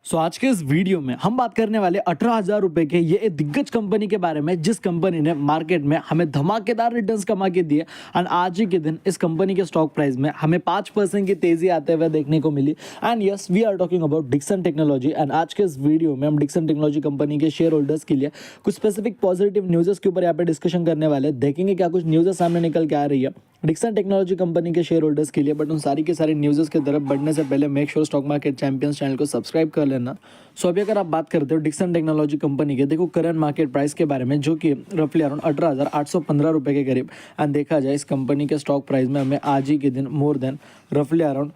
आज के इस वीडियो में हम बात करने वाले 18,000 रुपए के ये एक दिग्गज कंपनी के बारे में, जिस कंपनी ने मार्केट में हमें धमाकेदार रिटर्न्स कमा के दिए। एंड आज ही के दिन इस कंपनी के स्टॉक प्राइस में हमें 5% की तेजी आते हुए देखने को मिली। And yes, we are talking about Dixon technology. And आज के इस वीडियो में हम डिक्सन टेक्नोलॉजी कंपनी के शेयर होल्डर्स के लिए कुछ स्पेसिफिक पॉजिटिव न्यूज़ के ऊपर यहाँ पे डिस्कशन करने वाले, देखेंगे क्या कुछ न्यूज़ सामने निकल के आ रही है डिक्सन टेक्नोलॉजी कंपनी के शेयर होल्डर्स के लिए। बट उन सारी के सारी न्यूज़ की तरफ बढ़ने से पहले make sure stock market champions channel को सब्सक्राइब कर लेना। सो अभी अगर आप बात करते हो डिक्सन टेक्नोलॉजी कंपनी के, देखो करंट मार्केट प्राइस के बारे में, जो कि रफली अराउंड 18,815 रुपये के करीब। एंड देखा जाए इस कंपनी के स्टॉक प्राइस में हमें आज ही के दिन मोर देन रफली अराउंड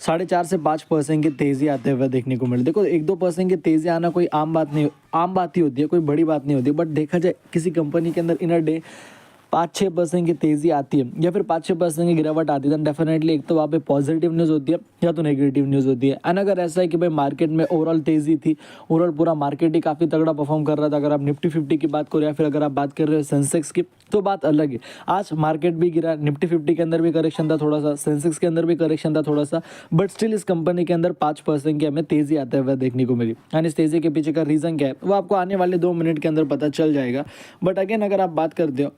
4.5 से 5% की तेज़ी आते हुए देखने को मिले। देखो 1-2% की तेज़ी आना कोई आम बात नहीं, आम बात ही होती है, कोई बड़ी बात नहीं होती। बट देखा जाए किसी कंपनी के अंदर इन अ डे 5-6% की तेज़ी आती है या फिर 5-6% की गिरावट आती है, तो डेफिनेटली एक तो वहाँ पे पॉजिटिव न्यूज़ होती है या तो नेगेटिव न्यूज़ होती है। एंड अगर ऐसा है कि भाई मार्केट में ओवरऑल तेज़ी थी, ओवरऑल पूरा मार्केट ही काफ़ी तगड़ा परफॉर्म कर रहा था, अगर आप निफ्टी 50 की बात करो या फिर अगर आप बात कर रहे हो सेंसेक्स की, तो बात अलग है। आज मार्केट भी गिरा, निफ्टी 50 के अंदर भी करेक्शन था थोड़ा सा, सेंसेक्स के अंदर भी करेक्शन था थोड़ा सा, बट स्टिल इस कंपनी के अंदर 5% की हमें तेज़ी आते हुए देखने को मिली। एंड इस तेज़ी के पीछे का रीज़न क्या है वो आपको आने वाले 2 मिनट के अंदर पता चल जाएगा। बट अगेन अगर आप बात करते हो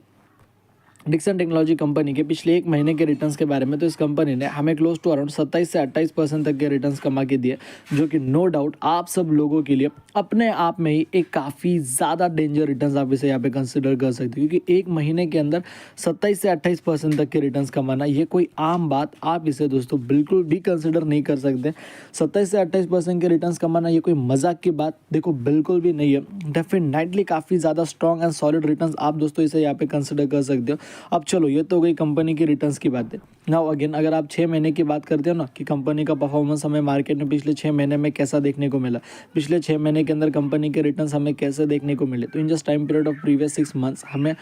डिक्सन टेक्नोलॉजी कंपनी के पिछले 1 महीने के रिटर्न्स के बारे में, तो इस कंपनी ने हमें क्लोज टू अराउंड 27 से 28% तक के रिटर्न्स कमा के दिए, जो कि नो डाउट आप सब लोगों के लिए अपने आप में ही एक काफ़ी ज़्यादा डेंजर रिटर्न्स आप इसे यहाँ पे कंसिडर कर सकते हो। क्योंकि 1 महीने के अंदर 27 से 28% तक के रिटर्न्स कमाना ये कोई आम बात आप इसे दोस्तों बिल्कुल भी कंसिडर नहीं कर सकते। 27 से 28% के रिटर्न्स कमाना ये कोई मजाक की बात देखो बिल्कुल भी नहीं है। डेफिनेटली काफ़ी ज़्यादा स्ट्रॉन्ग एंड सॉलिड रिटर्न्स आप दोस्तों इसे यहाँ पे कंसिडर कर सकते हो। अब चलो ये तो गई कंपनी की रिटर्न्स की बात है। नाउ अगेन अगर आप 6 महीने की बात करते हो ना कि कंपनी का परफॉर्मेंस हमें मार्केट में पिछले 6 महीने में कैसा देखने को मिला, पिछले 6 महीने के अंदर कंपनी के रिटर्न्स हमें कैसे देखने को मिले, तो in just time period of previous 6 months हमें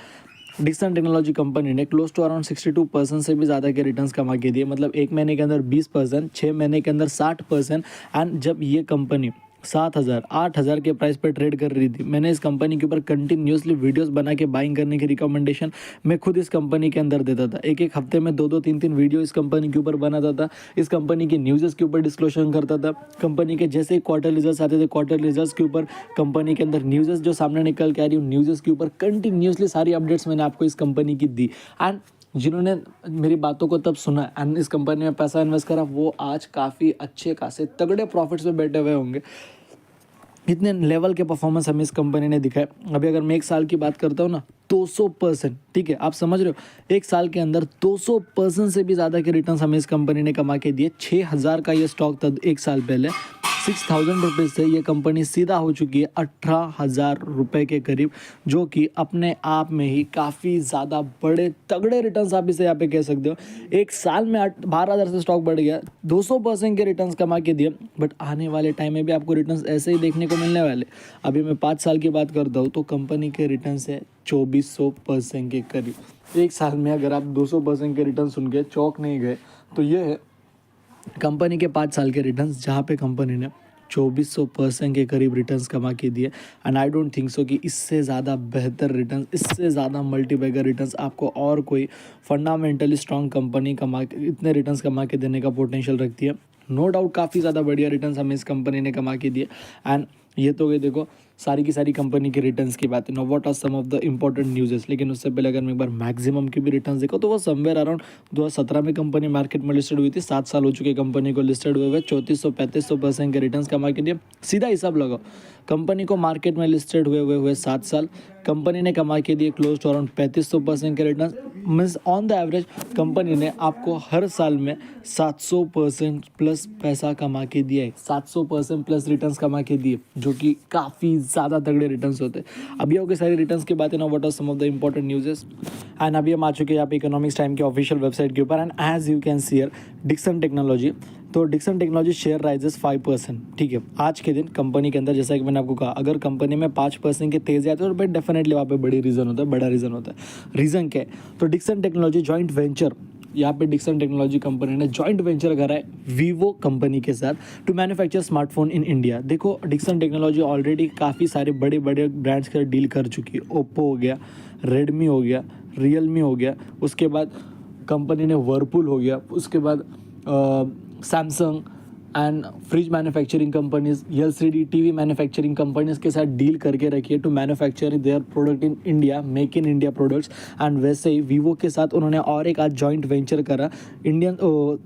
डिक्सन टेक्नोलॉजी कंपनी ने क्लोज टू अराउंड 62% से भी ज़्यादा के रिटर्न्स कमा के दिए। मतलब 1 महीने के अंदर 20%, 6 महीने के अंदर 60%। एंड जब ये कंपनी 7,000 8,000 के प्राइस पर ट्रेड कर रही थी, मैंने इस कंपनी के ऊपर कंटिन्यूसली वीडियोस बना के बाइंग करने की रिकमेंडेशन मैं खुद इस कंपनी के अंदर देता था। एक एक हफ्ते में 2-2 3-3 वीडियो इस कंपनी के ऊपर बनाता था, इस कंपनी के न्यूज़ के ऊपर डिस्क्लोजर करता था। कंपनी के जैसे ही क्वार्टर रिजल्ट्स आते थे, क्वार्टर रिजल्ट्स के ऊपर कंपनी के अंदर न्यूज़ जो सामने निकल के आ रही हूँ, न्यूज़ के ऊपर कंटिन्यूसली सारी अपडेट्स मैंने आपको इस कंपनी की दी। एंड जिन्होंने मेरी बातों को तब सुना एंड इस कंपनी में पैसा इन्वेस्ट करा, वो आज काफ़ी अच्छे खासे तगड़े प्रॉफिट्स में बैठे हुए होंगे। इतने लेवल के परफॉर्मेंस हमें इस कंपनी ने दिखाए। अभी अगर मैं 1 साल की बात करता हूँ ना, 200%, ठीक है आप समझ रहे हो, 1 साल के अंदर 200% से भी ज़्यादा के रिटर्न्स हमें इस कंपनी ने कमा के दिए। 6,000 का ये स्टॉक था 1 साल पहले, 6,000 रुपये से ये कंपनी सीधा हो चुकी है 18,000 रुपये के करीब, जो कि अपने आप में ही काफ़ी ज़्यादा बड़े तगड़े रिटर्न्स आप इसे यहाँ पे कह सकते हो। 1 साल में 12,000 से स्टॉक बढ़ गया, 200% के रिटर्न्स कमा के दिए। बट आने वाले टाइम में भी आपको रिटर्न्स ऐसे ही देखने को मिलने वाले। अभी मैं 5 साल की बात करता हूँ तो कंपनी के रिटर्न्स है 2400% के करीब। 1 साल में अगर आप 200% के रिटर्न सुन के चौंक नहीं गए, तो ये है कंपनी के 5 साल के रिटर्न्स, जहाँ पे कंपनी ने 2400% के करीब रिटर्न्स कमा के दिए। And I don't think so कि इससे ज़्यादा बेहतर रिटर्न्स, इससे ज़्यादा मल्टीबैगर रिटर्न्स आपको और कोई फंडामेंटली स्ट्रॉन्ग कंपनी इतने रिटर्न्स कमा के देने का पोटेंशियल रखती है। नो डाउट काफ़ी ज़्यादा बढ़िया रिटर्न्स हमें इस कंपनी ने कमा के दिए। एंड ये तो गई देखो सारी की सारी कंपनी के रिटर्न्स की बात है। Know what are some of the important news, लेकिन उससे पहले अगर मैं एक बार मैक्सिमम की भी रिटर्न्स देखो तो वो समवेयर अराउंड 2017 में कंपनी मार्केट में लिस्टेड हुई थी। 7 साल हो चुके कंपनी को लिस्टेड हुए 3400-3500% के रिटर्न्स कमा के दिए। सीधा हिसाब लगाओ, कंपनी को मार्केट में लिस्टेड हुए 7 साल, कंपनी ने कमा के दिए क्लोज टू अराउंड 3500% के return. Means on the average company ने आपको हर साल में 700% प्लस पैसा कमा के दिया है, 700% प्लस रिटर्न्स कमा के दिए, जो कि काफ़ी ज़्यादा तगड़े रिटर्न्स होते हैं। अभी हो गए सारी रिटर्न्स की बातें ना, what are some of the important newses. And अभी हम आ चुके हैं यहाँ पे इकोनॉमिक्स टाइम के ऑफिशियल वेबसाइट के ऊपर। And as you can see here Dixon technology, तो डिक्सन टेक्नोलॉजी शेयर राइजेस 5%, ठीक है आज के दिन कंपनी के अंदर। जैसा कि मैंने आपको कहा, अगर कंपनी में 5% के तेज़ी आते हैं तो भाई डेफिनेटली वहाँ पे बड़ा रीज़न होता है। रीज़न क्या है, तो डिक्सन टेक्नोलॉजी जॉइंट वेंचर, यहाँ पे डिक्सन टेक्नोलॉजी कंपनी ने जॉइंट वेंचर करा है वीवो कंपनी के साथ to manufacture smartphone in India. देखो डिक्सन टेक्नोलॉजी ऑलरेडी काफ़ी सारे बड़े बड़े ब्रांड्स के साथ डील कर चुकी है। ओप्पो हो गया, रेडमी हो गया, रियलमी हो गया, उसके बाद कंपनी ने वर्लपूल हो गया, उसके बाद Samsung, and fridge manufacturing companies, LCD TV manufacturing companies के साथ डील करके रखी है to manufacture their product in India, make in India products. And वैसे ही वीवो के साथ उन्होंने और एक आज जॉइंट वेंचर करा इंडियन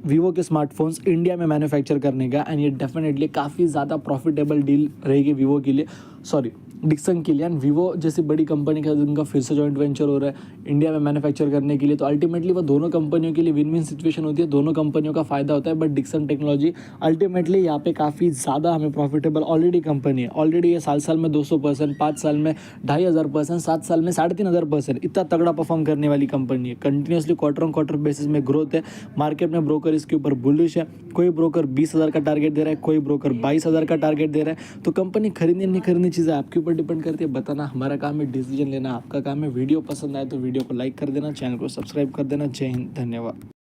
वीवो के स्मार्टफोन्स इंडिया में मैन्युफैक्चर करने का। एंड ये डेफिनेटली काफ़ी ज़्यादा प्रॉफिटेबल डील रहेगी वीवो के लिए, सॉरी डिक्सन के लिए। एंड वीवो जैसी बड़ी कंपनी के साथ उनका फिर से जॉइंट वेंचर हो रहा है इंडिया में मैन्युफैक्चर करने के लिए, तो अल्टीमेटली वो दोनों कंपनियों के लिए विन विन सिचुएशन होती है, दोनों कंपनियों का फायदा होता है। बट डिक्सन टेक्नोलॉजी अल्टीमेटली यहाँ पे काफ़ी ज़्यादा हमें प्रॉफिटेबल ऑलरेडी कंपनी है, ऑलरेडी ये साल में 200%, 5 साल में 2500%, 7 साल में 3500%, इतना तगड़ा परफॉर्म करने वाली कंपनी है। Continuously quarter on quarter basis में ग्रोथ है। मार्केट में ब्रोकर इसके ऊपर बुलिश है, कोई ब्रोकर 20,000 का टारगेट दे रहा है, कोई ब्रोकर 22,000 का टारगेट दे रहा है। तो कंपनी खरीदनी नहीं खरीदनी चीज़ें आपके ऊपर डिपेंड करती है, बताना हमारा काम है, डिसीजन लेना आपका काम है। वीडियो पसंद आए तो वीडियो को लाइक कर देना, चैनल को सब्सक्राइब कर देना। जय हिंद, धन्यवाद।